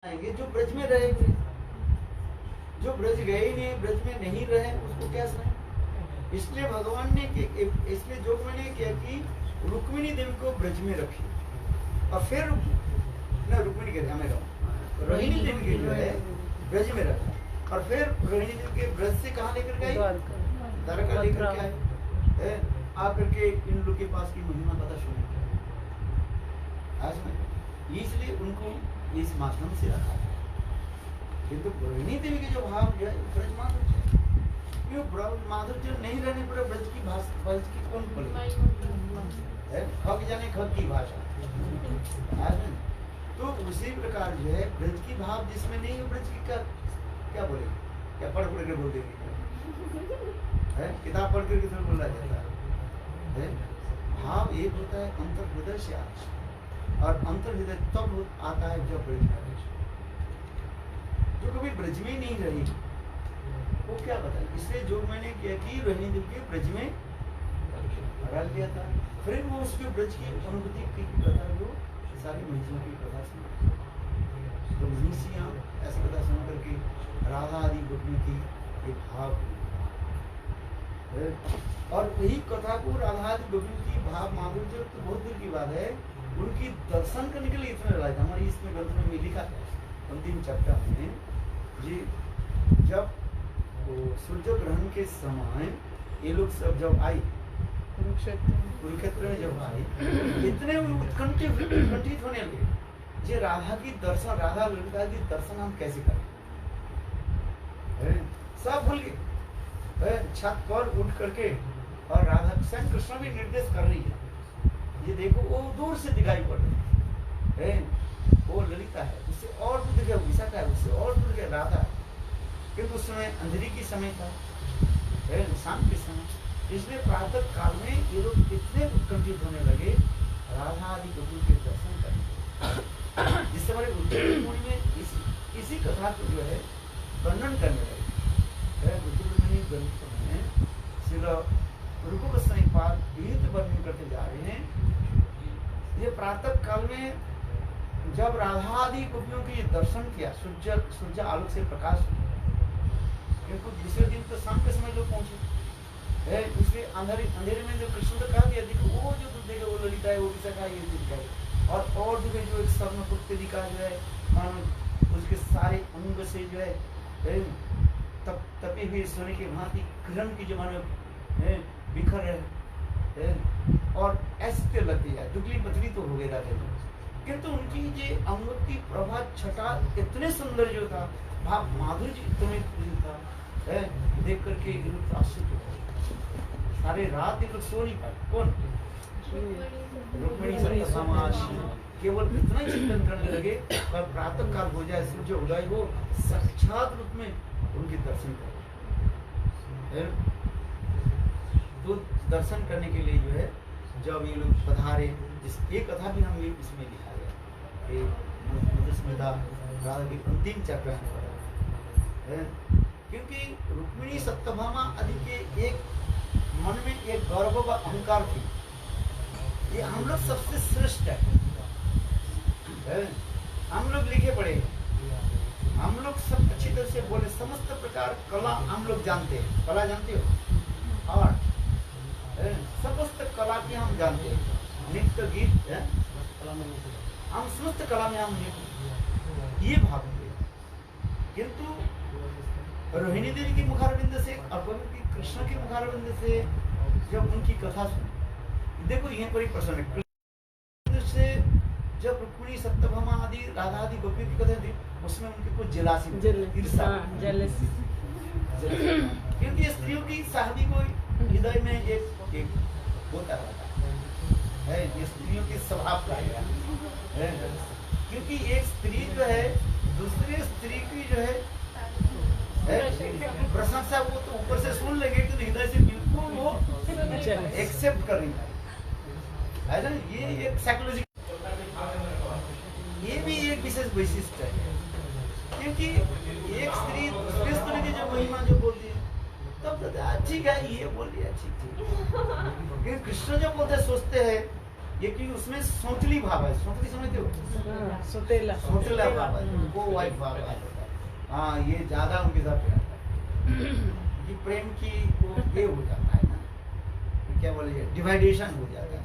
आएंगे जो ब्रज में रहेंगे, जो ब्रज गए ही नहीं, ब्रज में नहीं रहे, उसको क्या सुनाए। इसलिए भगवान ने इसलिए जो मैंने किया कि रुक्मिणी देवी को ब्रज में रखी और फिर ना रुक्मिणी के हमें रोहिणी देवी के जो है ब्रज में रखा और फिर रोहिणी देवी के ब्रज से कहाँ लेकर गए, द्वारका लेकर के आए। आकर के इन लोग के पास की महिमा पता सुने आज में, इसलिए उनको इस माध्यम से रखा है। किंतु रोहिणी देवी के जो भाव जो है ब्रज माधुर्य, क्यों ब्रज माधुर्य नहीं रहने पर ब्रज की भाषा, ब्रज की कौन बोले, खग जाने खग की भाषा। तो उसी प्रकार जो है ब्रज की भाव जिसमें नहीं है, ब्रज की क्या बोले, क्या पढ़ के बोल देंगे, किताब पढ़ करके तो बोला जाता है। भाव एक होता है अंतर हृदय से आज, और अंतर हृदय तब आता है जब ब्रज में, जो कभी ब्रज में नहीं रही वो क्या बताए। इसलिए जो मैंने किया कि रोहिणी देवी के ब्रज में डाल दिया था, फिर वो उसके ब्रज की अनुभूति की कथा जो सारी महिलाओं की कथा सुना, तो महिषियाँ ऐसी कथा सुन करके राधा आदि गोपियों की एक भाव, और वही कथा को राधा आदि गोपियों की भाव माधुर्य तो बहुत दूर की बात है, उनकी दर्शन करने के लिए इतना लगा था। हमारी इसमें ग्रंथ में लिखा है अंतिम चैप्टर में जी, जब सूर्य ग्रहण के समय ये लोग सब जब आए कुरुक्षेत्र में, जब आए इतने उत्कंठित होने लगे जी, राधा की दर्शन, राधा ललिता की दर्शन हम कैसे करें, सब भूल गए। छत पर उठ करके और राधा स्वयं कृष्ण भी निर्देश कर रही है, ये देखो वो दूर से दिखाई पड़ रही है, वो ललिता है, उससे और दूर दिखे विशाखा है, उससे और दूर दिखे राधा है। क्योंकि उस समय अंधेरी की समय था, शाम के समय, इसलिए प्रातः काल में ये लोग इतने उत्कंठित होने लगे राधा आदि गोपियों के दर्शन करने, जिससे हमारे उत्तरपूर्णी में इसी कथा को जो है वर्णन करने लगे। ग्रंथ में श्री रूप गोस्वामी पाद वर्णन करते जा रहे हैं। ये प्रातः काल में जब राधा आदि गोपियों के दर्शन किया, सूर्य आलोक से प्रकाश, क्योंकि दूसरे दिन तो शाम के समय लोग पहुंचे, इसलिए अंधेरे में जो कृष्ण ने कहा दिया, देखो वो जो दूध देगा वो ललिता है, वो विशाखा है, ये दिखाई, और जो एक स्वर्ण पुत्रिका जो है उसके सारे अंग से जो है तपे हुए सोने के भांति किरण की जो मानो बिखर है, और ऐसे लगती है, दुबली पतली तो हो गई राधा, किंतु उनकी ये अंग की प्रभा छटा इतने सुंदर जो था, भाव माधुर्य इतने था, देख करके आश्चर्य हो, सारे रात एक सो नहीं पाए। कौन? रुक्मिणी सत्यभामा केवल इतना ही चिंतन करने लगे, और प्रातः काल हो जाए, सूर्य उदय हो, साक्षात रूप में उनके दर्शन करें। तो दर्शन करने के लिए जो है जब ये लोग पधारे, ये कथा भी हम इसमें लिखा गया, मधुस्मिता राधा की अंतिम चक्र है, क्योंकि रुक्मिणी सत्यभामा आदि के एक मन में एक गौरव व अहंकार थी, ये हम लोग सबसे श्रेष्ठ है, हम लोग लिखे पढ़े, हम लोग सब अच्छी तरह से बोले, समस्त प्रकार कला हम लोग जानते हैं, कला जानते हो, और समस्त कला की हम जानते हैं, नृत्य गीत है, हम समस्त कला में हम ये भाव होंगे। किंतु रोहिणी देवी की मुखारविंद से और कृष्ण के मुखारविंद से जब उनकी कथा सुनी, देखो यहाँ पर एक प्रश्न है, से जब रुक्मिणी सत्यभामा आदि राधा आदि गोपियों की कथा थी, उसमें उनके कुछ जलासी, क्योंकि स्त्रियों की साहबी को हृदय में एक होता है, ये स्त्रियों के स्वभाव का है, क्योंकि एक स्त्री जो है दूसरी स्त्री की जो है प्रशंसा वो तो ऊपर से सुन लेंगे, कि हृदय से बिल्कुल वो एक्सेप्ट कर रही है ना, ये एक साइकोलॉजी, ये भी एक विशेष वैशिष्ट है, क्योंकि एक स्त्री दूसरी स्त्री की जो महिमा जो बोलती है, तब तो ठीक है, ये बोल दिया ठीक, कृष्ण जो बोलते सोचते हैं ये क्योंकि उसमें सोचली भाव है, सोचली समझते हो, सोचला भाव है, वो वाइफ भाव है। हाँ, ये ज्यादा उनके साथ प्यार है, ये प्रेम की वो ये हो जाता है ना, क्या बोले, डिवाइडेशन हो जाता है,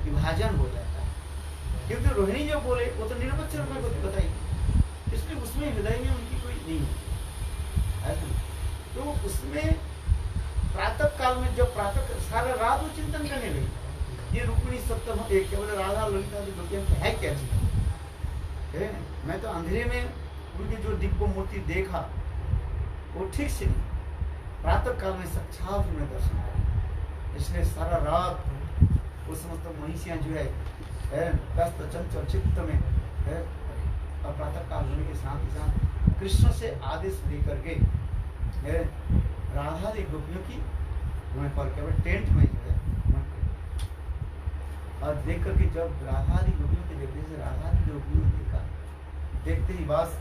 विभाजन हो जाता है। क्योंकि रोहिणी जो बोले वो तो निरपेक्ष रूप में बताई, इसलिए उसमें हृदय में उनकी कोई नहीं है। तो उसमें प्रातः काल में जब प्रातः सारा रात वो चिंतन करने लगी, ये रुक्मिणी सप्तम एक केवल राधा ललिता की गोपियां है क्या चीज है। मैं तो अंधेरे में उनकी जो दिव्य मूर्ति देखा वो ठीक से नहीं, प्रातः काल में साक्षात में दर्शन करा, इसलिए सारा रात वो समस्त महिषियां जो है व्यस्त चंचल चित्त में है। और प्रातः काल होने के साथ ही साथ कृष्ण से आदेश लेकर के राधा दी गोपियों की वहाँ पर केवल टेंट में जो है और देख करके जब राधा दी गोपियों के देखने से राधा दी गोपियों देखा, देखते ही बस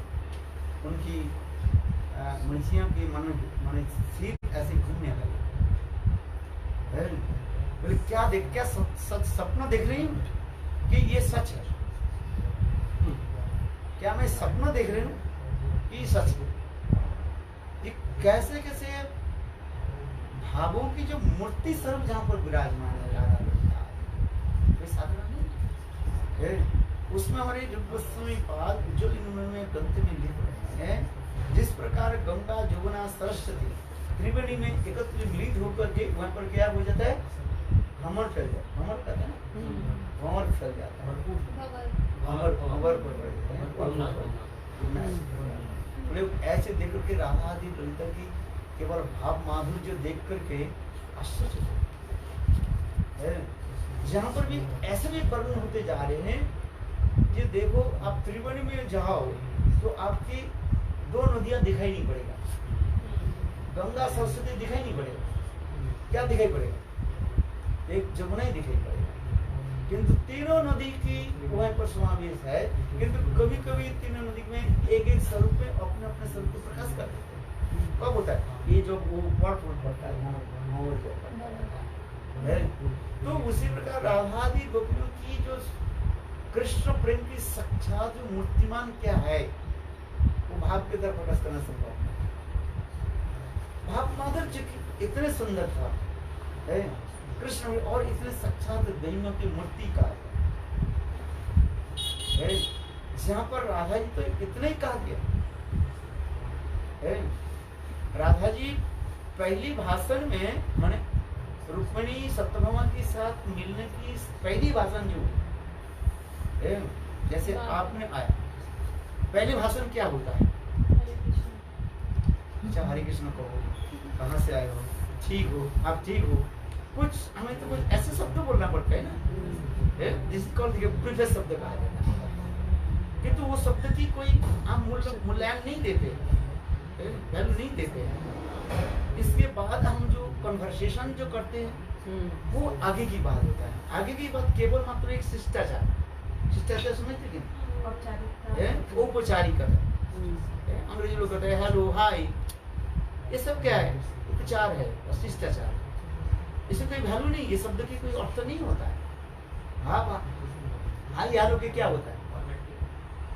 उनकी मुंशियों की मन सीट ऐसे घूमने लगे। बोले क्या सच सपना देख रही हूँ कि ये सच है, क्या मैं सपना देख रही हूँ कि सच है। ये कैसे कैसे भावों की जो मूर्ति स्वरूप जहाँ पर विराजमान है राधा कोई साधारण नहीं है। उसमें हमारे जो गोस्वामी पाद जो इन्होंने ग्रंथ में लिख रहे हैं, जिस प्रकार गंगा जमुना सरस्वती त्रिवेणी में एकत्र मिलित होकर के वहाँ पर क्या हो जाता है, भ्रमण फैल जाता है, भ्रमण कहते हैं ना, भ्रमण फैल जाता है, ऐसे देख करके राधा आदि ललिता की केवल भाव माधुर्य देख करके आश्चर्य है। जहाँ पर भी ऐसे भी वर्णन होते जा रहे हैं, ये देखो आप त्रिवेणी में जाओ तो आपकी दो नदियां दिखाई नहीं पड़ेगा, गंगा सरस्वती दिखाई नहीं पड़ेगा, क्या दिखाई पड़ेगा, एक जमुना ही दिखाई पड़ेगा। किंतु तीनों नदी की वहाँ पर समावेश है, किंतु कभी कभी तीनों नदी में एक एक स्वरूप में अपने अपने स्वरूप को प्रकाश कर देते हैं। कब होता है ये जो वो पड़ता है, तो उसी प्रकार राधादी गोपियों की जो कृष्ण प्रेम की साक्षात जो मूर्तिमान क्या है, वो भाव के तरफ प्रकाश करना संभव नहीं। भाव माधुर्य इतने सुंदर था है कृष्ण में, और इतने साक्षात दैन्यों की मूर्ति का है, जहाँ पर राधा जी तो इतने ही कहा गया है। राधा जी पहली भाषण में माने रुक्मिणी सत्यभामा के साथ मिलने की पहली भाषण जो है, जैसे आपने आया पहले भाषण क्या होता है, अच्छा हरे कृष्ण कहो, कहाँ से आए हो, ठीक हो, आप ठीक हो, कुछ हमें तो कुछ ऐसे शब्द बोलना पड़ता है ना, जिसको प्रीफेस शब्द कहा जाता है, किंतु वो शब्द की कोई हम मूल्यांकन नहीं देते, वैल्यू नहीं देते। इसके बाद हम जो कन्वर्सेशन जो करते हैं वो आगे की बात होता है, आगे की बात केवल मात्र एक शिष्टाचार, शिष्टाचार समझते कि औपचारिक अंग्रेजी लोग कहते हैं हेलो हाय, ये सब क्या है, उपचार है, शिष्टाचार, इससे कोई वैल्यू नहीं, ये शब्द की कोई अर्थ नहीं होता है। हाँ हाय हेलो के क्या होता है,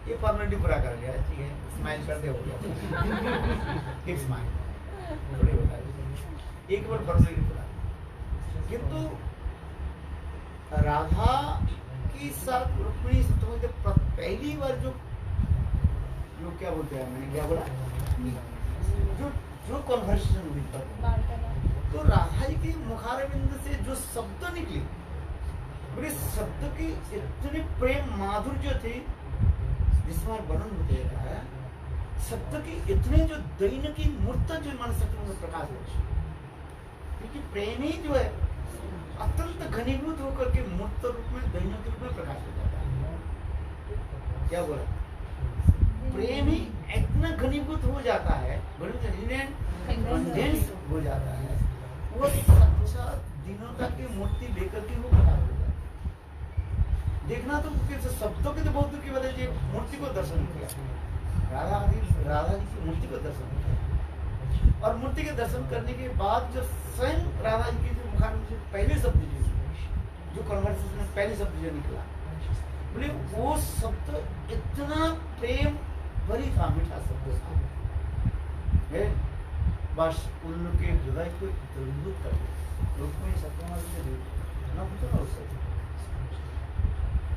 ये फॉर्मेलिटी पूरा कर लिया, ठीक है, स्माइल करते हो गया, एक स्माइल थोड़ी होता है, एक बार फॉर्मेलिटी पूरा। किंतु राधा की साथ रुक्मिणी पहली बार जो क्या बोलते हैं, मैंने क्या बोला, जो कन्वर्सेशन हुई तो राधा जी की मुखारविंद से जो शब्द निकले, मेरे शब्द की इतनी प्रेम माधुर्य थी, जिसमें वर्णन होते है शब्द की इतने जो दैन्य की मूर्त जो मन शक्ति में प्रकाश है, क्योंकि प्रेम ही जो है अत्यंत घनीभूत होकर के मूर्त रूप में दैन्य के रूप में प्रकाश हो जाता है। क्या बोला, प्रेम ही इतना घनीभूत हो जाता है, हो जाता है, वो सच्चा दिनों तक की मूर्ति लेकर के वो प्रकाश हो जाता है। देखना तो शब्दों के तो बहुत दूर की वजह से मूर्ति को दर्शन किया, राधा जी की मूर्ति को दर्शन किया, और मूर्ति के दर्शन करने के बाद जो स्वयं राधा जी की जो मुखार से पहले शब्द जो कन्वर्सेशन में पहले शब्द जो निकला, बोले वो शब्द इतना प्रेम भरी था, मीठा शब्द था, है बस उन लोग के हृदय को द्रवीभूत कर दिया। लोग में सत्यमा से ना पूछो ना उससे,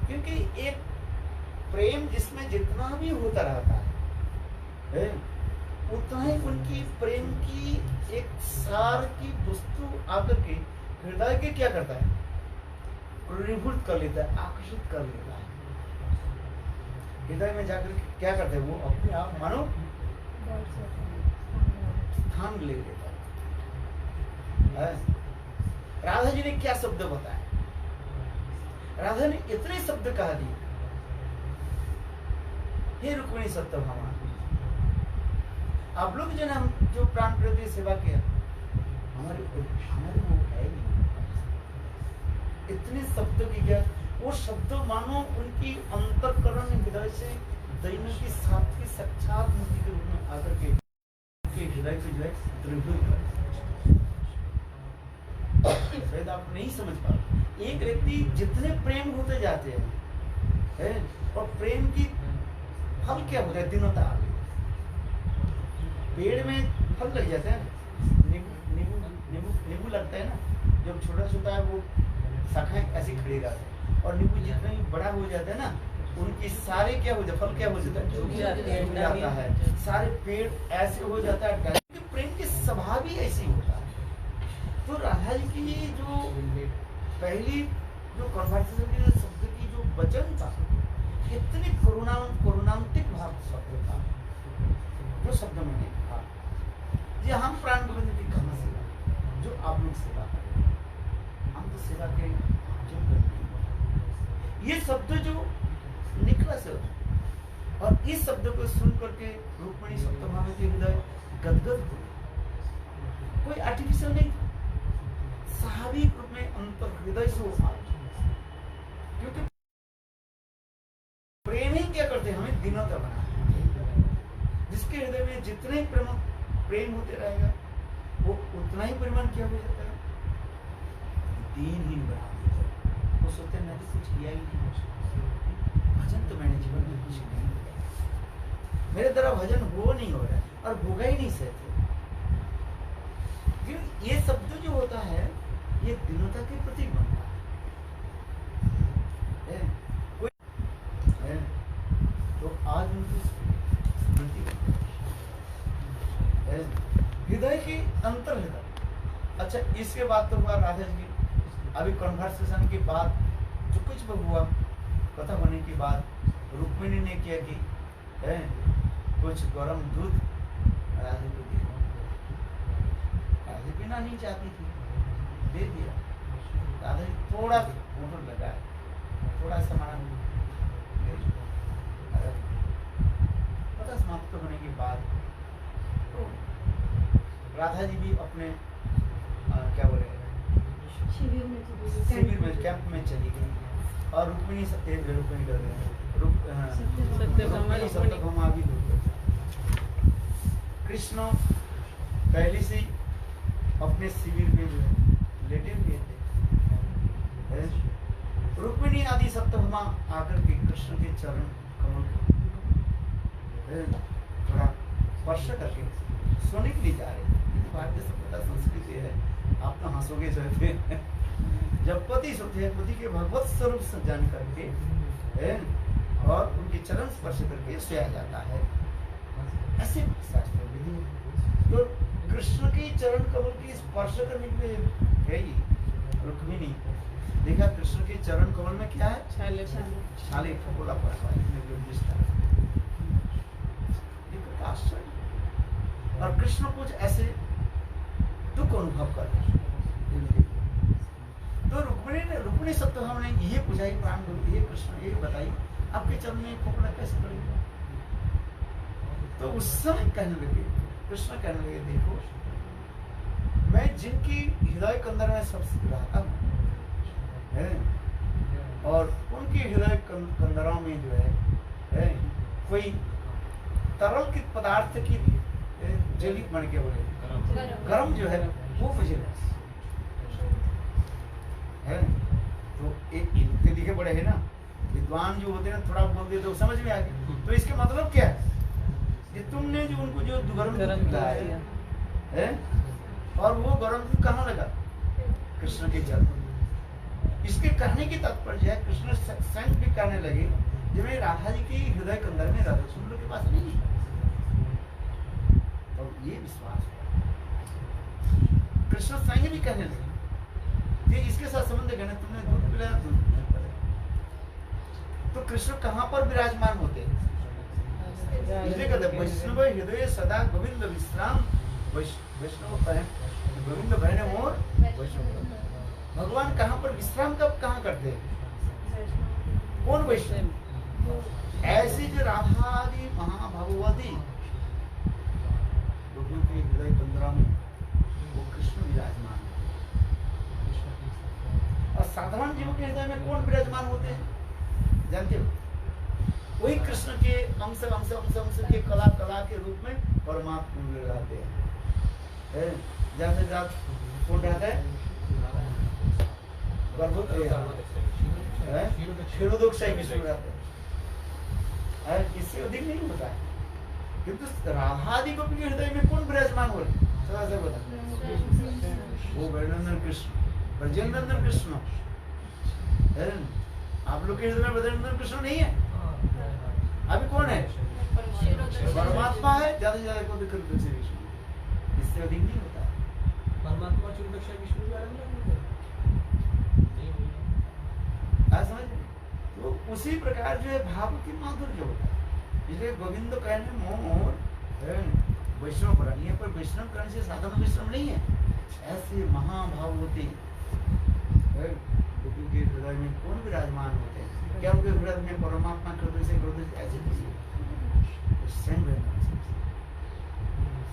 क्योंकि एक प्रेम जिसमें जितना भी होता रहता है उतना ही उनकी प्रेम की एक सार की वस्तु आकर के हृदय के क्या करता है, द्रवीभूत कर लेता है, आकर्षित कर लेता है। हृदय में जाकर के क्या करते हैं, वो अपने आप मानो स्थान ले लेता है। राधा जी ने क्या शब्द बताया, राधा ने इतने शब्द कहा दिए, हे रुक्मिणी सत्यभामा, आप लोग जो ना जो प्राण प्रति सेवा किया, हमारे वो है नहीं। इतने शब्द की क्या, वो शब्द मानो उनकी अंतःकरण हृदय से दैन्य की साथ की साक्षात मूर्ति के रूप में आकर के हृदय को जो है द्रवीभूत कर। शायद आप नहीं समझ पा रहे, एक व्यक्ति जितने प्रेम होते जाते हैं और प्रेम की फल क्या होता है, दिनों पेड़ में फल लग जाते हैं, नींबू लगता है ना, जब छोटा छोटा है वो शाखाएं ऐसी खड़ी रहती है, और नींबू जितना भी बड़ा हो जाता है ना, उनकी सारे क्या हो जाता है, फल क्या हो जाता है, सूख जाता है, सारे पेड़ ऐसे हो जाता है। प्रेम की स्वभाव ही ऐसी होता है। तो राधा जी की जो पहली जो कन्वर्सेशन की शब्द की जो वचन था, इतनी करुणांतिक भाव शब्द था, जो शब्द मैंने कहा, ये हम प्राण गोविंद की कहाँ सेवा, जो आप लोग सेवा करें, हम तो सेवा के जो करते, ये शब्द जो निकला से, और इस शब्द को सुन करके रुक्मिणी सत्यभामा के हृदय गदगद हुए। कोई आर्टिफिशियल नहीं, स्वाभाविक रूप में अंतर हृदय से हो, क्योंकि प्रेम ही क्या करते हैं, हमें दिनों तक बना, जिसके हृदय में जितने प्रेम होते रहेगा वो उतना ही परिमाण क्या हो जाता है, दीनहीन बना देता है। वो सोचते हैं मैंने कुछ किया ही नहीं, भजन तो मैंने जीवन में कुछ नहीं किया, मेरे द्वारा भजन हो नहीं हो रहा है, और होगा ही नहीं सहते। ये शब्द जो होता है ये दीनता के प्रतीक बनता है। तो आज उनकी स्मृति हृदय की अंतर हृदय। अच्छा, इसके बाद तो हुआ राधा जी की अभी कन्वर्सेशन के बाद जो कुछ भी हुआ, कथा होने के बाद रुक्मिणी ने क्या की, कुछ गरम दूध राधा को दिया। राधा पीना नहीं चाहती थी, दे दिया। राधा जी थोड़ा मोटर लगाया, थोड़ा सामान पता समाप्त होने के बाद तो राधा जी भी अपने क्या बोले शिविर में कैंप में चली गई, और रुक्मिणी सत्यभामा भी कृष्ण पहले से अपने शिविर में जो है लेटे हुए थे। रुक्मिणी आदि सत्यभामा आकर के कृष्ण के चरण कमल थोड़ा स्पर्श करके सोने के लिए जा रहे थे। भारतीय सभ्यता संस्कृति है, आप तो हंसोगे सहते जब पति सोते हैं, पति के भगवत स्वरूप से जान करके और उनके चरण स्पर्श करके सोया जाता है, ऐसे शास्त्र विधि। तो कृष्ण के चरण कमल की स्पर्श करने के लिए गई रुक्मिणी, देखा कृष्ण के चरण कमल में क्या है, छाले फपोला पड़ा है। और कृष्ण कुछ ऐसे दुख अनुभव कर रहे हैं। तो रुक्मिणी सत्यभामा ने ये पूछा, प्राण ये कृष्ण ये बताइए आपके चरण में फपोला कैसे पड़ेगा। तो उस समय कहने लगे, कृष्ण कहने लगे, देखो मैं जिनकी हृदय के अंदर में सबसे रहता हूँ और उनके हृदय कंदरों में जो है कोई तरल के पदार्थ की जली बन के बोले गरम जो है वो मुझे है। तो तो एक लिखे पड़े है ना, विद्वान जो होते हैं थोड़ा बोल देते तो समझ में आ गया। तो इसके मतलब क्या है कि तुमने जो उनको जो गर्म दूध पिलाया है, और वो गर्म दूध कहाँ लगा? कृष्ण के चरण। इसके कहने की तात्पर्य है, कृष्ण स्वयं भी कहने लगे जब राधा जी के हृदय के अंदर में राधा सुंदर के पास नहीं है, और ये विश्वास है। कृष्ण स्वयं भी कहने लगे ये इसके साथ संबंध कहने, तुमने दूध पिलाया, दूध नहीं पिलाया। तो कृष्ण कहाँ पर विराजमान होते हैं? इसलिए कहते वैष्णव हृदय सदा गोविंद विश्राम, वैष्णव गोविंद बहने मोर वैष्णव। भगवान कहाँ पर विश्राम कब कहाँ करते हैं? कौन वैष्णव? ऐसी जो राधा आदि महाभागवती गोपियों के हृदय तंद्रा में वो कृष्ण विराजमान। और साधारण जीवों के हृदय में कौन विराजमान होते हैं जानते हो? वही कृष्ण के अंश अंश अंश अंश के कला कला के रूप में परमात्मा रहते हैं। जैसे जब कौन रहता है? क्षीरोदोक्षाई विष्णु रहते हैं, इससे अधिक नहीं होता है। किंतु राधादि गोपी के हृदय में कौन विराजमान हो रहे? सदा से बता, वो ब्रजनंदन कृष्ण, ब्रजनंदन कृष्ण। आप लोग के हृदय में ब्रजनंदन कृष्ण नहीं है? अभी कौन है? परमात्मा है। ज्यादा से ज्यादा कौन विष्णु, इससे अधिक नहीं होता है। परमात्मा क्षीरोदोक्षाई विष्णु समझ। तो उसी प्रकार जो है भाव की माधुर्य होता है। इसलिए गोविंद कहने मोर वैष्णव करण, यहाँ पर वैष्णव करण से साधारण वैष्णव नहीं है, ऐसे महाभाव होते गोपियों के हृदय में कौन विराजमान होते हैं? क्या उनके हृदय में परमात्मा हृदय से ऐसे नहीं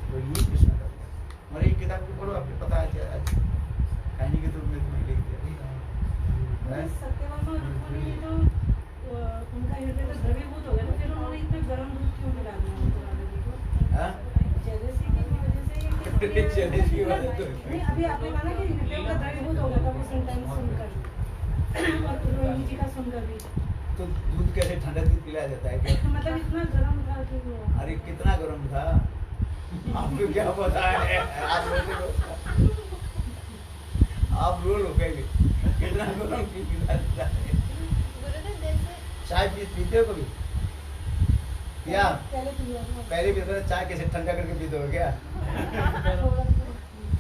तो ये कृष्ण करता है। और एक किताब को पढ़ो, आपको पता है कहानी के रूप में तुम्हें लिख दिया। सत्यवान और रुक्मिणी तो उनका हृदय तो द्रवीभूत हो गया, तो फिर उन्होंने इतना गर्म दूध क्यों मिला दिया? जेलसी की वजह से जेलसी की वजह से नहीं, अभी आपने माना कि हृदय का द्रवीभूत हो गया था वो सेंटेंस सुनकर और रोहिणी जी का सुनकर भी। तो दूध कैसे ठंडा दूध पिलाया जाता है क्या? मतलब इतना गर्म था कि वो, अरे कितना गर्म था आपको क्या पता है? आप रो लो कहेंगे कितना गर्म पिला जाता है। चाय पीते हो कभी? क्या पहले पीते थे चाय? कैसे ठंडा करके पीते हो क्या?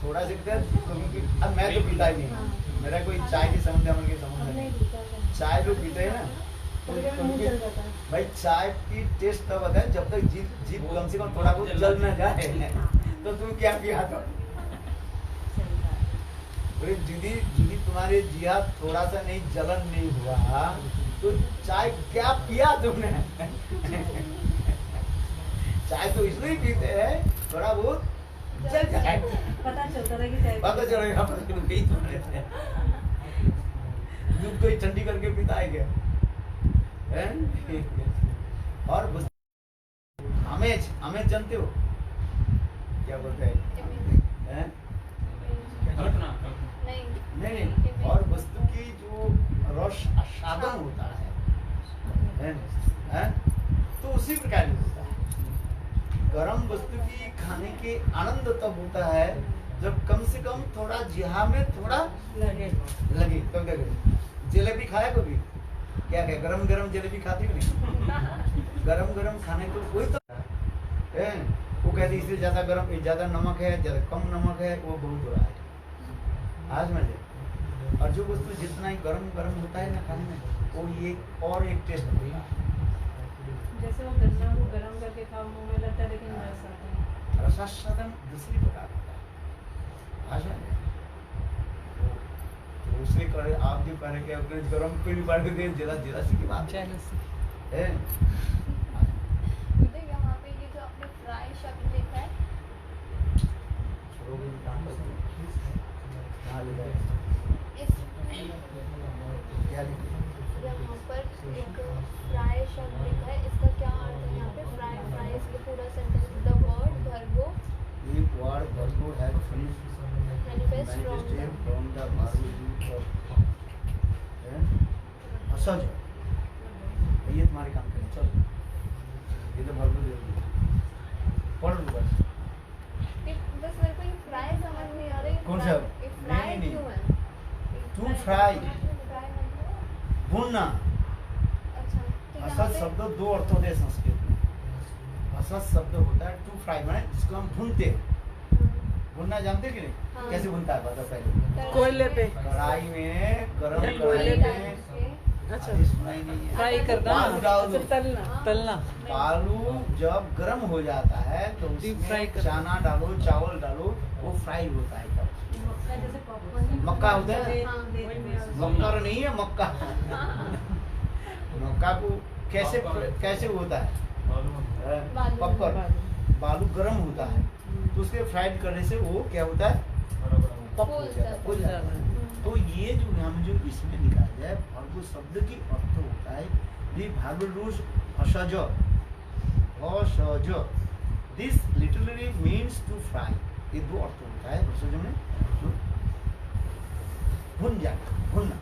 थोड़ा से अब मैं तो पीता ही नहीं, मेरा कोई चाय की समझ अमल की समझ नहीं। चाय जो पीते हैं ना तो भाई चाय की टेस्ट तब आता है जब तक जीभ कम से कम थोड़ा बहुत जल न जाए। तो तुम क्या पिया था? यदि तुम्हारे जिया थोड़ा सा नहीं जलन नहीं हुआ तो चाय क्या पिया तुमने? चाय तो इसलिए पीते हैं थोड़ा बहुत जल जाए, पता चलता था कि चाय पता चलेगा दूध कोई ठंडी करके पीता है क्या? और हमें जानते हो क्या बोलते हैं? नहीं। और वस्तु की जो रस आस्वादन होता है तो उसी प्रकार होता है। गर्म वस्तु की खाने के आनंद तब होता है जब कम से कम थोड़ा जिहा में थोड़ा लगे। तो क्या करें? जलेबी खाया कभी? क्या क्या गरम गरम जलेबी खाती हो नहीं? गरम गरम खाने को कोई तो वो कहते इससे ज्यादा गरम, ज्यादा नमक है, ज्यादा कम नमक है, वो बहुत हो रहा है आज में। और जो वस्तु जितना ही गरम गरम होता है ना खाने में, वो ये और एक टेस्ट होता है। जैसे वो गन्ना को गरम करके खाओ मुंह में लगता है, लेकिन रसास्वादन दूसरी प्रकार होता है आज में। तो उससे करे आप जो करें क्या गरम पे भी बढ़ गए जरा सी की बात है। यहाँ पे ये जो आपने फ्राई शब्द देखा है, यहाँ पर एक फ्राई शब्द लिखा है, इसका क्या अर्थ है? यहाँ पे फ्राई फ्राई इसका पूरा सेंटेंस, द वर्ड भर्गो, एक वर्ड भर्गो है manifest from from the Bhargava असज ये तुम्हारे काम करें चलो ये तो भरपूर जरूरी है पढ़ लो बस बस मेरे को ये फ्राई समझ नहीं आ रही। कौन सा? फ्राई नहीं, क्यों है? टू फ्राई फ्राई मतलब भूनना। अच्छा तो यहाँ असज पे शब्द दो अर्थ होते हैं संस्कृत में। असज शब्द होता है टू फ्राई माने जिसको हम भूनते हैं। भूनना जानते कि नहीं? हाँ। कैसे भूनता है बताओ पहले। कोयले पे कढ़ाई में गरम कोयले कढ़ाई पे। में अच्छा अभी सुनाई नहीं है। फ्राई करना बालू डाल दो। तलना बालू जब गर्म हो जाता है तो Deep उसमें fry करना। चना डालो चावल डालो वो फ्राई होता है तब। मक्का होता है हाँ, मक्का नहीं है मक्का मक्का को कैसे होता है बालू। पकड़ बालू गर्म होता है तो उसके फ्राइड करने से वो क्या होता है पक हो जाता है फूल जाता है। तो ये जो हम जो इसमें निकाला है भार्गव शब्द की अर्थ होता है ये Bhargava root as as this literally means to fry ये दो अर्थ होता है असज में भुन जाना भुनना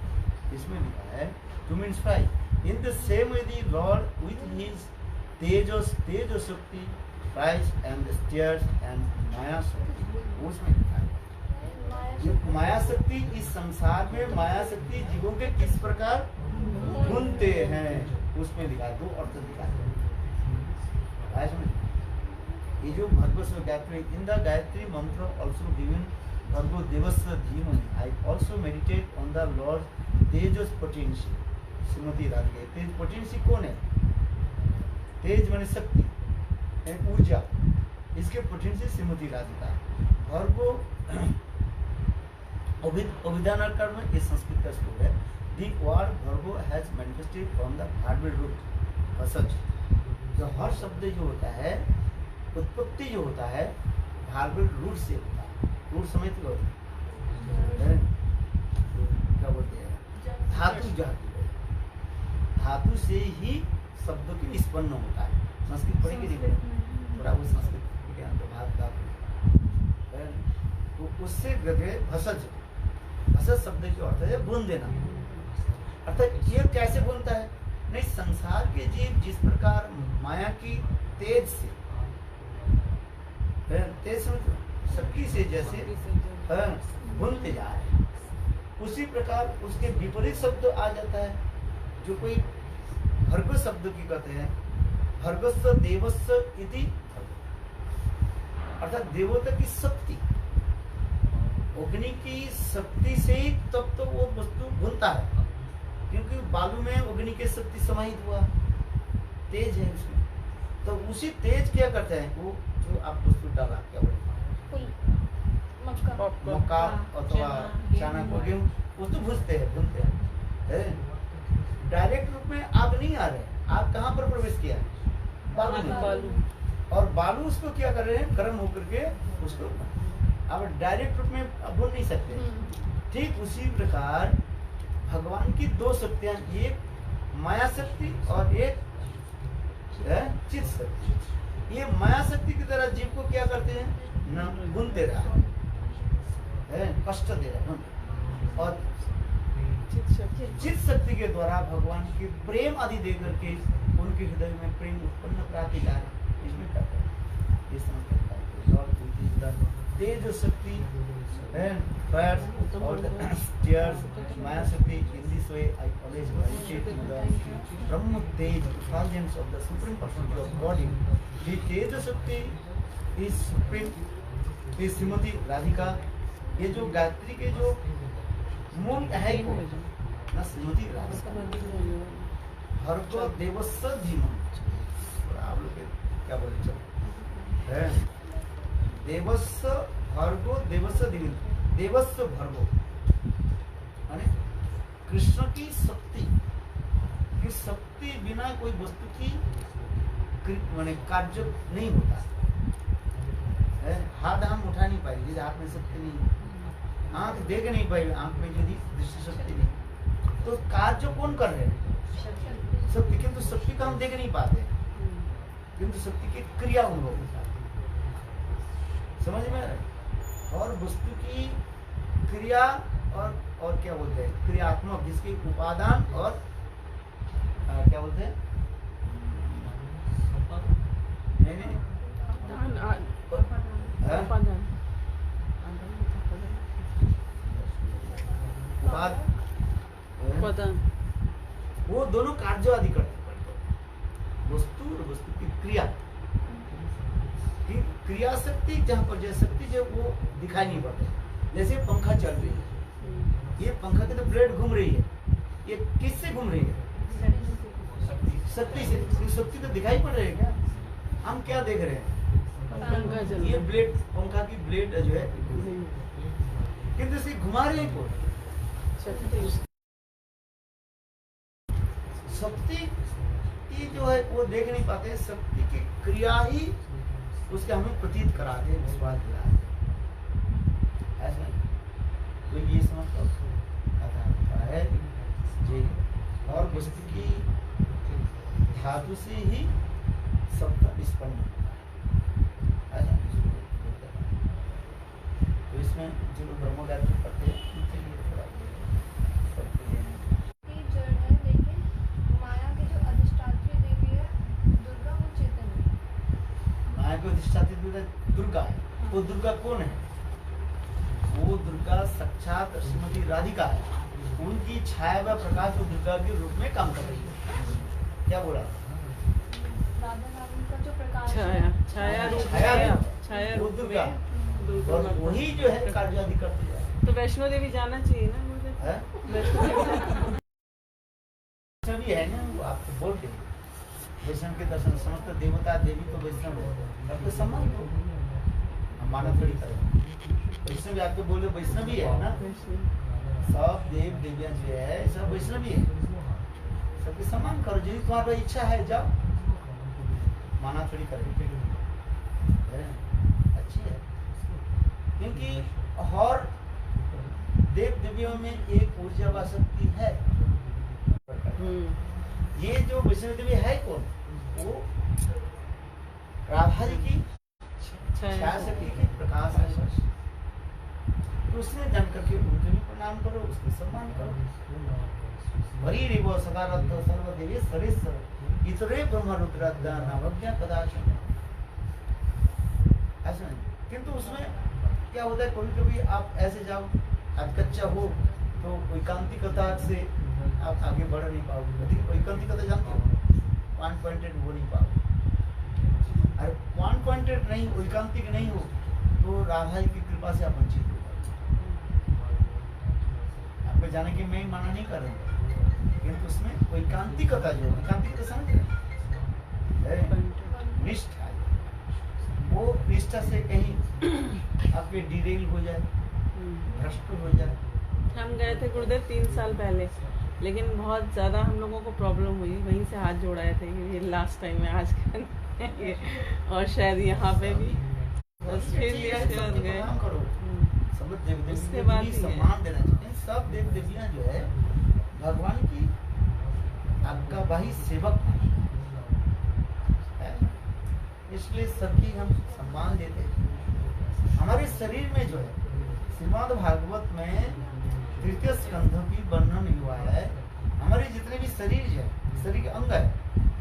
इसमें लिखा है to means fry in the same way the lord with his tej shakti fries and stirs and maya shakti उसमें लिखा है ये माया शक्ति इस संसार में माया शक्ति जीवों के किस प्रकार भूनते हैं उसमें लिखा है दो अर्थ लिखा है ये जो Bhagavat Gayatri in the Gayatri mantra also given भगवत देवस्य धीमहि I also meditate on the lord tejas potency Shrimati Radhika tej potency कौन है तेज माने शक्ति ऊर्जा इसके पोटेंसी श्रीमती राधिका भगवत अभिधानकार में ये संस्कृत का श्लोक है the word bhargo has manifested from the Bhargava root as जो हर शब्द जो होता है उत्पत्ति जो होता है भार्गव रूट से होता है रूट समझते हो क्या बोलते हैं धातु धातु से ही शब्दों की निष्पन्न होता है संस्कृत पढ़ेंगे नहीं थोड़ा वो संस्कृत के अंदर भाग धातु तो उससे गए भसज भसज शब्द की अर्थ है भून देना अर्थात ये कैसे भूनता है नहीं संसार के जीव जिस प्रकार माया की तेज से तेज शक्ति से जैसे भूनते जा रहे हैं उसी प्रकार उसके विपरीत शब्द आ जाता है जो कोई भर्गव शब्द की कहते हैं भर्गस्य देवस्य इति अर्थात देवता की शक्ति अग्नि की शक्ति से ही तब तो वो वस्तु भूनता है क्योंकि बालू में अग्नि की शक्ति समाहित हुआ तेज है उसमें तो उसी तेज क्या करते हैं वो जो आप वस्तु डाला क्या बोलते मक्का अथवा चना को गेहूं वो तो भूनते हैं डायरेक्ट रूप में आग नहीं आ रहे आग कहाँ पर प्रवेश किया बालू और बालू उसको क्या कर रहे हैं गर्म होकर के उसको अब डायरेक्ट रूप में भून नहीं सकते ठीक उसी प्रकार भगवान की दो शक्तियां एक माया शक्ति और एक चित शक्ति ये माया शक्ति की तरह जीव को क्या करते हैं न भूनते रहा है कष्ट दे रहा है और चित शक्ति के द्वारा भगवान के प्रेम आदि दे करके उनके हृदय में प्रेम उत्पन्न कराते जा रहे इसमें करते हैं ये समझ तेज शक्ति fires or tears Maya Shakti in this way I always meditate in the Brahma Tej effulgence of the Supreme Personality of Godhead. The Tej Shakti is Supreme is Srimati Radhika. ये जो गायत्री के जो मूल है को ना श्रीमती राधिका भर्गो देवस्य धीमहि आप लोग क्या बोले चलो देवस्य भर्गो देवस्य धीमहि देवस्य भर्गो माने कृष्ण की शक्ति बिना कोई वस्तु की माने कार्य नहीं होता है हाथ हम उठा नहीं पाएंगे हाथ में शक्ति नहीं आंख देख नहीं पाएगी आंख में यदि दृष्टि शक्ति नहीं तो कार्य कौन कर रहे हैं शक्ति किंतु शक्ति का हम देख नहीं पाते किंतु शक्ति की क्रिया अनुभव होता है समझ में और वस्तु की क्रिया और क्या बोलते हैं क्रियात्मक, जिसके उपादान और क्या बोलते हैं नहीं उपादान वो दोनों कार्य आदि करते वस्तु और वस्तु की क्रिया क्रिया शक्ति जहाँ पर जो शक्ति जो वो दिखाई नहीं पड़ता। जैसे पंखा चल रही है, ये पंखा की तो ब्लेड घूम रही है, ये किससे घूम रही है? शक्ति से। शक्ति तो दिखाई पड़ रही है क्या? हम क्या देख रहे हैं? ये ब्लेड, पंखा की ब्लेड जो है किंतु इसे घुमा रहे हैं कौन? शक्ति की जो है वो देख नहीं पाते, शक्ति की क्रिया ही उसके हमें प्रतीत कराते हैं, विश्वास दिलाते हैं। ऐसा तो ये समझता है जी। और वस्तु की धातु से ही सबका निष्पन्न ऐसा। तो इसमें जो लोग ब्रह्म गायत्री पढ़ते हैं उनके लिए थोड़ा जड़ है, लेकिन माया की जो अधिष्ठात्री देवी है दुर्गा, वो चेतन है। माया को अधिष्ठात्री दुर्गा है। वो दुर्गा कौन है? वो दुर्गा साक्षात श्रीमती राधिका है। उनकी छाया व प्रकाश वो दुर्गा के रूप में काम कर रही है। क्या बोला? राधा नाम का जो प्रकाश छाया है, छाया रूप छाया वो रूप दुर्गा में और वही जो है कार्य आदि करती है। तो वैष्णो देवी जाना चाहिए ना मुझे। हैं? वैष्णो देवी वैष्णव भी है ना, वो आपको बोलते हैं वैष्णव के दर्शन समस्त देवता देवी तो वैष्णव है, सबको सम्मान दो। हम माना थोड़ी करें वैष्णव भी आपको बोले वैष्णव भी है ना, सब देव देवियां जो है सब वैष्णव भी है, सबके सम्मान करो। यदि तुम्हारा इच्छा है जाओ, माना थोड़ी करें। अच्छी है क्योंकि और देव देवियों में एक ऊर्जा व शक्ति है। ये जो वैष्णव देवी है कौन? वो राधा जी की छाया शक्ति की प्रकाश है। तो उसने जान करके उनके भी प्रणाम करो, उसके सम्मान करो। वरी रिवो सदा रत्न सर्वदेवी सरेश्वर इतरे ब्रह्म रुद्राद्या नावज्ञा कदाचन। ऐसा नहीं, किंतु उसमें क्या होता है कभी कभी आप ऐसे जाओ, आप कच्चा हो तो एकांतिकता से आप आगे बढ़ नहीं पाओगे। एकांतिकता जानते हो? वन पॉइंटेड हो नहीं पाओगे। अरे वन पॉइंटेड नहीं, एकांतिक नहीं हो तो राधा जी की कृपा से आप वंचित हो जाओगे। आपको जाने की मैं माना नहीं कर रहा हूँ, किंतु उसमें एकांतिकता जो एकांतिकता समझ रहे हैं? निष्ठा, वो निष्ठा से कहीं आपके डिरेल हो जाए, भ्रष्ट हो जाए। हम गए थे गुरुदेव 3 साल पहले, लेकिन बहुत ज़्यादा हम लोगों को प्रॉब्लम हुई, वहीं से हाथ जोड़ाए थे ये लास्ट टाइम में आज के और शायद यहाँ पे भी बस फिर लिया फिर गए। करो सब देव उसके देवी बाद को ही सम्मान देना चाहिए। सब देव देवियां जो है भगवान की आज्ञावाही सेवक है, इसलिए सबकी हम सम्मान देते हैं। हमारे शरीर में जो है श्रीमद् भागवत में तृतीय स्कंध की वर्णन हुआ है। हमारे जितने भी शरीर है, शरीर के अंग है,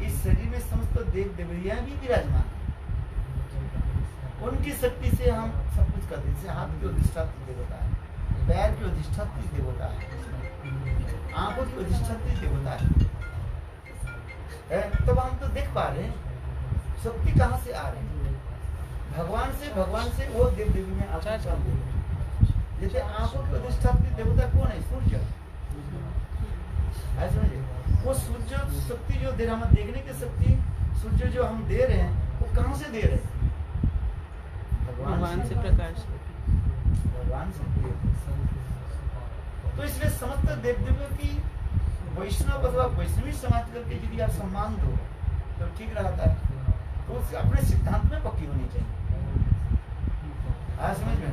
इस शरीर में समस्त देव देवियां भी विराजमान है। उनकी शक्ति से हम सब कुछ करते हैं। जैसे हाथ की अधिष्ठात्री देवता है, पैर की अधिष्ठात्री देवता है, आंखों की अधिष्ठात्री देवता है। तब हम तो देख पा रहे हैं शक्ति कहाँ से आ रही है। भगवान से वो देव देवी में आशा चलती है। जैसे आंखों की अधिष्ठात्री देवता कौन है? सूर्य। ऐसा वो सूर्य शक्ति जो दे रहा है, देखने की शक्ति सूर्य जो हम दे रहे हैं वो कहाँ से दे रहे हैं? भगवान से प्रकाश, भगवान से। तो इसलिए समस्त देव देवियों की वैष्णव अथवा वैष्णवी समाज करके यदि आप सम्मान दो तो ठीक रहता है। तो अपने सिद्धांत में पक्की होनी चाहिए। आज समझ में,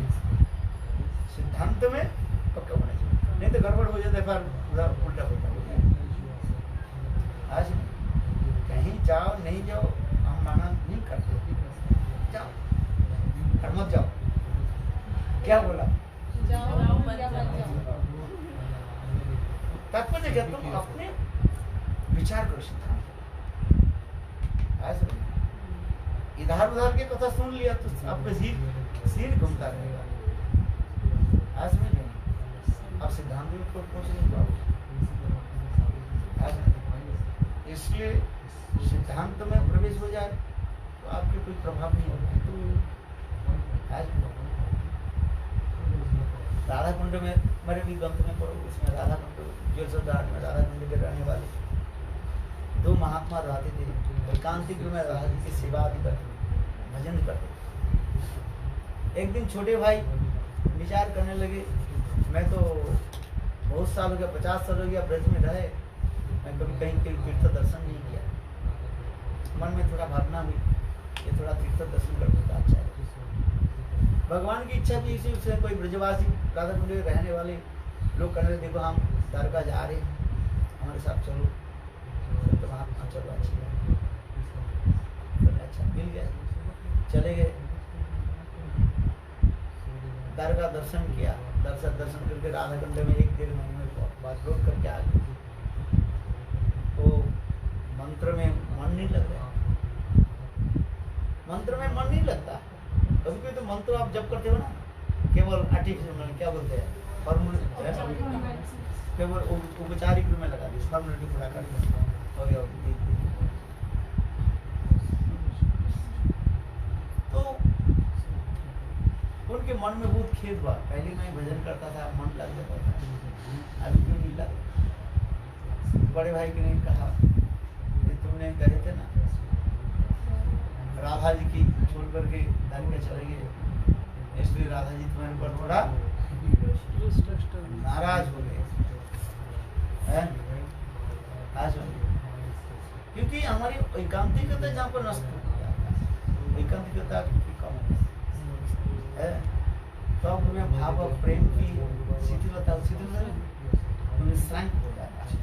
सिद्धांत में पक्का होना चाहिए, नहीं तो गड़बड़ हो जाता है, फिर पूरा उल्टा पुल्टा हो जाए। आज कहीं जाओ नहीं जाओ हम माना नहीं करते, जाओ मत जाओ। क्या बोला? जाओ मत जाओ। तात्पर्य क्या, तुम अपने विचार करो सिद्धांत। इधर उधर के कथा सुन लिया तो आपका सिर घूमता रहेगा। आज में नहीं, आप सिद्धांत में पहुंच नहीं पाओगे। इसलिए सिद्धांत में प्रवेश हो जाए तो आपके कोई प्रभाव नहीं होगा। राधा कुंड में मेरे भी ग्रंथ में पढ़ो, उसमें राधा कुंड जोरसोदार में राधा कुंड के रहने वाले 2 महात्मा रहते थे। एकांतिक में राधा जी की सेवा आदि करते, भजन करते। एक दिन छोटे भाई विचार करने लगे, मैं तो बहुत साल हो गया, 50 साल हो गया ब्रज में रहे, मैं कभी कहीं तीर्थ दर्शन नहीं किया। मन में थोड़ा भावना हुई ये थोड़ा तीर्थ दर्शन कर देता अच्छा है। भगवान की इच्छा थी, इसी से कोई ब्रजवासी राधा कुंड में रहने वाले लोग कहने लगे, देखो हम द्वारका जा रहे, हमारे साथ चलो। तो महात्मा चलो, अच्छी बात, अच्छा मिल गया, चले गए। द्वारका दर्शन किया, दर्शन करके राधा कुंड में 1-1.5 महीने में बात लौट करके आ गए। तो मंत्र में मन नहीं लग रहा, मंत्र में मन नहीं लगता। कभी कभी तो मंत्र आप जब करते हो ना, केवल आर्टिफिशियल क्या बोलते हैं, केवल औपचारिक रूप में लगा दी, फॉर्मेलिटी पूरा कर हो गया। तो उनके मन में बहुत खेद हुआ, पहले मैं भजन करता था, मन लग जाता था, अभी क्यों नहीं लगा। बड़े भाई ने कहा, तुमने कहे थे ना राधा जी की छोड़ करके द्वारका चले गए, इसलिए राधा जी तुम्हारे ऊपर थोड़ा नाराज हो गए, क्योंकि हमारी एकांतिकता जहाँ पर नष्ट हो जाता है, एकांतिकता कम है, तो में भाव और प्रेम की शिथिलता श्रांत हो जाता है।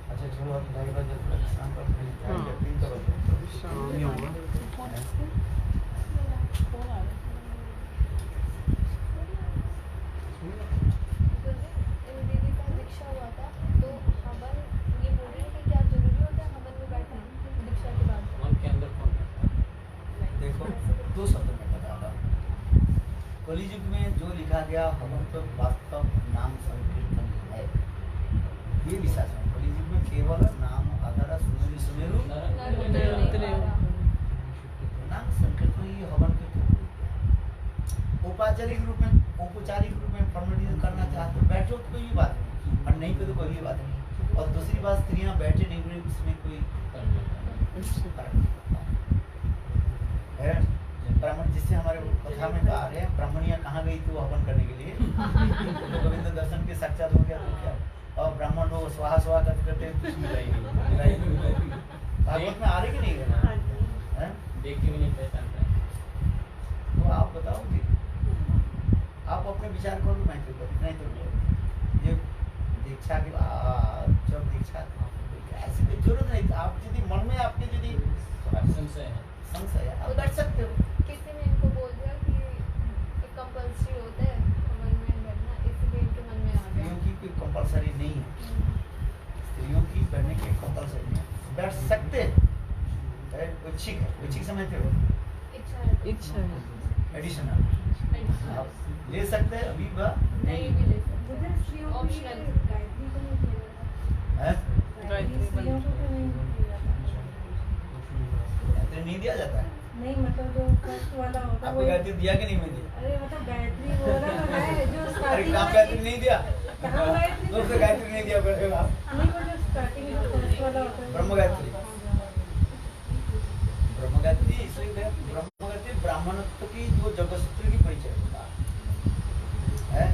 अच्छा चलो अब 2:30 बजे तक शाम को 3 बजे होगा। दीदी का दीक्षा हुआ था, तो हवन ये बोल रहे हैं कि क्या जरूरी होता है हवन में बैठना दीक्षा के बाद? मन के अंदर कौन है? देखो 2 शब्द में बताता हूँ। कलियुग में जो लिखा गया हवन तो वास्तव नाम संकीर्तन है, ये विश्वास है। कलियुग में केवल नाम आधारा सुमेरु नाम संकीर्तन ही हवन के तो औपचारिक रूप में फॉर्मेलिटी करना चाहते हो बैठो तो कोई बात नहीं, और नहीं तो कोई भी बात नहीं। और दूसरी बात, स्त्रियां बैठे नहीं हुए उसमें कोई है। ब्राह्मण जिससे हमारे कथा में कहा रहे हैं, ब्राह्मणियां कहाँ गई थी वो हवन करने के लिए, तो गोविंद दर्शन के साक्षात हो गया तो क्या, और ब्राह्मण लोग स्वाहा करते भागवत में आ रहे कि नहीं है? देख के भी नहीं पहचानता है। तो आप बताओ जी, आप अपने विचार करो, मैं तो नहीं तो ये दीक्षा के बाद जब दीक्षा ऐसी कोई जरूरत नहीं, आप यदि मन में आपके यदि संशय आप बैठ सकते हो। किसी ने इनको बोल दिया कि कंपल्सरी होता है हवन में बैठना, इसलिए इनके मन में आ गया। स्त्रियों की कोई कंपल्सरी नहीं है, स्त्रियों की बैठने की कंपल्सरी नहीं है, बैठ सकते हैं, उच्छिक है, उच्छिक समझते हो, इच्छा है, एडिशनल आप ले सकते हैं, अभी नहीं भी ले सकते, उधर स्त्रियों को ऑप्शनल गायत्री को नहीं किया जाता है, गायत्री स्त्रियों को तो नहीं किया जाता। गायत्री नहीं दिया जाता है। नहीं मतलब जो फर्स्ट वाला होता है आपको गायत्री दिया कि नहीं? मैं दिया। अरे मतलब गायत्री वो वाला तो है जो अरे स्टार्टिंग काम गायत्री नहीं दिया, कहाँ गायत्री दूसरे गायत्री नहीं दिया बोले आप। नहीं वो जो स्टार्टिंग जो फर्स्ट वाला होता है ब्रह्म गायत्री, ब्रह्म गायत्री इसलिए ब्रह्म गायत्री ब्राह्मणत्व की जो जगतसूत्र की परिचय होता है,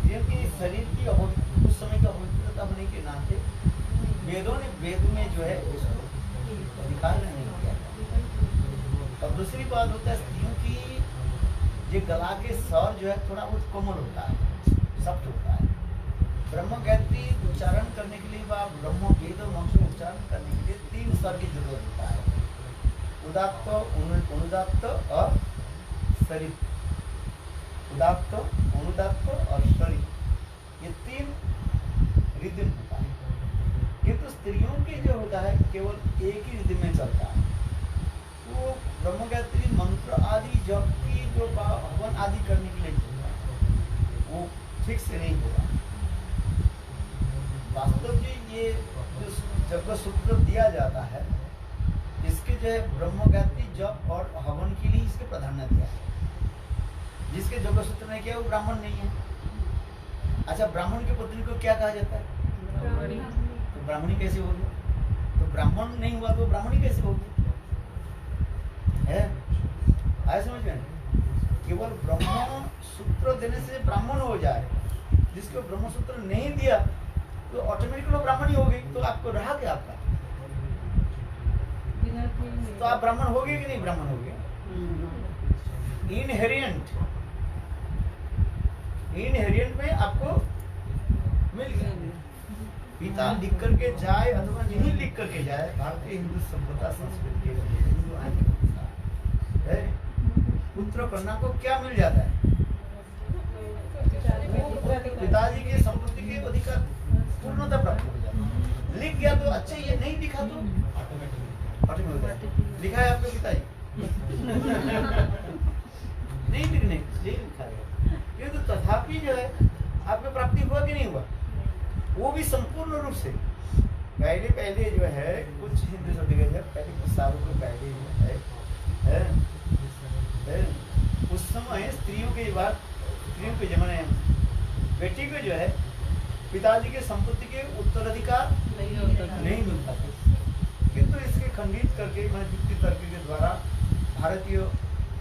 क्योंकि शरीर की उस समय की अवैधता होने के नाते वेदों ने वेद में जो है उसको अधिकार नहीं किया। और दूसरी बात होता है स्त्रियों की ये गला के स्वर जो है थोड़ा बहुत कोमल होता है, सख्त होता है। ब्रह्म गायत्री उच्चारण करने के लिए व ब्रह्म वेद और मंत्र उच्चारण करने के लिए 3 स्वर की जरूरत होता है, उदात्त, अनुदात्त और सरित। उदात्त, अनुदात्त और शरीर, ये 3 रिदम होता है। किंतु स्त्रियों के जो होता है केवल एक ही रिदम में चलता है। तो ब्रह्म गायत्री मंत्र आदि जप की जो हवन आदि करने के लिए वो ठीक से नहीं होगा। वास्तव में ये जो जप सूत्र दिया जाता है, इसके जो है ब्रह्म गायत्री जप और हवन के लिए इसके प्राधान्य दिया है। जिसके जप सूत्र ने किया वो ब्राह्मण नहीं है। अच्छा, ब्राह्मण की पत्नी को क्या कहा जाता है? तो ब्राह्मणी कैसे होगी? तो ब्राह्मण नहीं हुआ तो ब्राह्मणी कैसे होगी? है आया समझ में? केवल ब्रह्म सूत्र देने से ब्राह्मण हो जाए, जिसको ब्रह्म सूत्र नहीं दिया तो ऑटोमेटिकली ब्राह्मणी हो गई। तो आपको रहा क्या आपका? तो आप ब्राह्मण हो गए कि नहीं? ब्राह्मण हो गए। इनहेरिएंट में आपको मिल गया। पिता लिख करके जाए अथवा नहीं लिख करके जाए, भारतीय हिंदू सभ्यता संस्कृति है, पुत्र कन्या को क्या मिल जाता है? पिताजी की संपत्ति के अधिकार पूर्णता प्राप्त हो जाता है। लिख गया तो अच्छा, ये नहीं लिखा तो ऑटोमेटिक लिखा है आपके पिताजी नहीं लिखने लिखा है, किंतु तथापि जो है आपको प्राप्ति हुआ कि नहीं हुआ? वो भी संपूर्ण रूप से। पहले जो है कुछ हिंदू पहले कुछ सालों को पहले जो है उस समय स्त्रियों के जमाने में बेटी को जो है पिताजी के संपत्ति के उत्तराधिकार नहीं मिलता था। किंतु इसके खंडित करके युक्ति तर्क के द्वारा भारतीय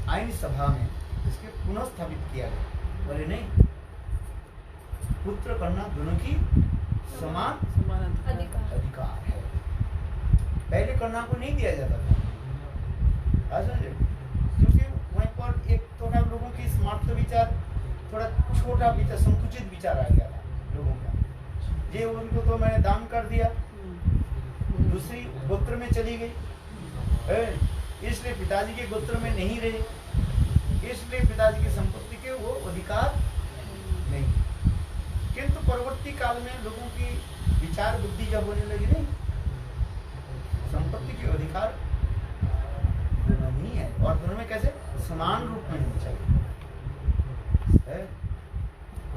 आईन सभा में इसके पुनः स्थापित किया गया। बोले नहीं, पुत्र कन्या दोनों की समान अधिकार है। पहले कन्या को नहीं दिया जाता था, क्योंकि वहीं पर एक थोड़ा लोगों की स्मार्ट विचार, थोड़ा छोटा विचार, संकुचित विचार आ गया था लोगों का। ये उनको तो मैंने दान कर दिया, दूसरी गोत्र में चली गई, इसलिए पिताजी के गोत्र में नहीं रहे, इसलिए पिताजी की संपत्ति के वो अधिकार नहीं। किंतु परवर्ती काल में लोगों की विचार बुद्धि जब होने लगी, नहीं, संपत्ति के अधिकार दोनों ही है, और दोनों में कैसे समान रूप में होना चाहिए।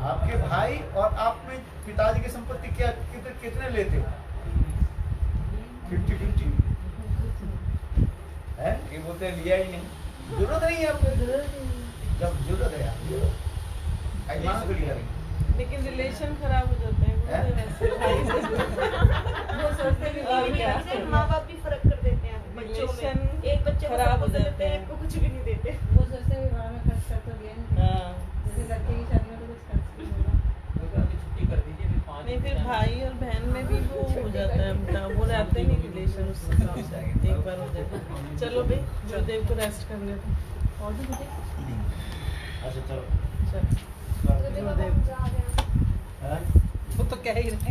आपके भाई और आप में पिताजी की संपत्ति क्या कितने लेते हो? 50-50 है। ये बोलते हैं लिया ही नहीं, जरूरत नहीं है आपको, जब जरूरत है आप लिया। लेकिन रिलेशन खराब हो जाते हैं वो सोचते भी माँ बाप भी फर्क कर देते हैं बच्चों में। एक बच्चे को खराब हो सब कुछ जाते देते हैं, हैं। एक को कुछ भी नहीं देते। वो सोचते भी घर में खर्च कर तो दिया नहीं, जैसे लड़के की शादी में तो कुछ खर्च नहीं होगा। छुट्टी कर दीजिए, फिर 5 नहीं, फिर भाई और बहन में भी वो हो जाता है, वो रहते नहीं रिलेशन, उससे एक बार हो जाता है। चलो भाई, गुरुदेव को रेस्ट करने दो। और भी गुरुदेव अच्छा चलो चलो तो देखो हम जा रहे हैं। हाँ? वो तो कह ही रहे हैं।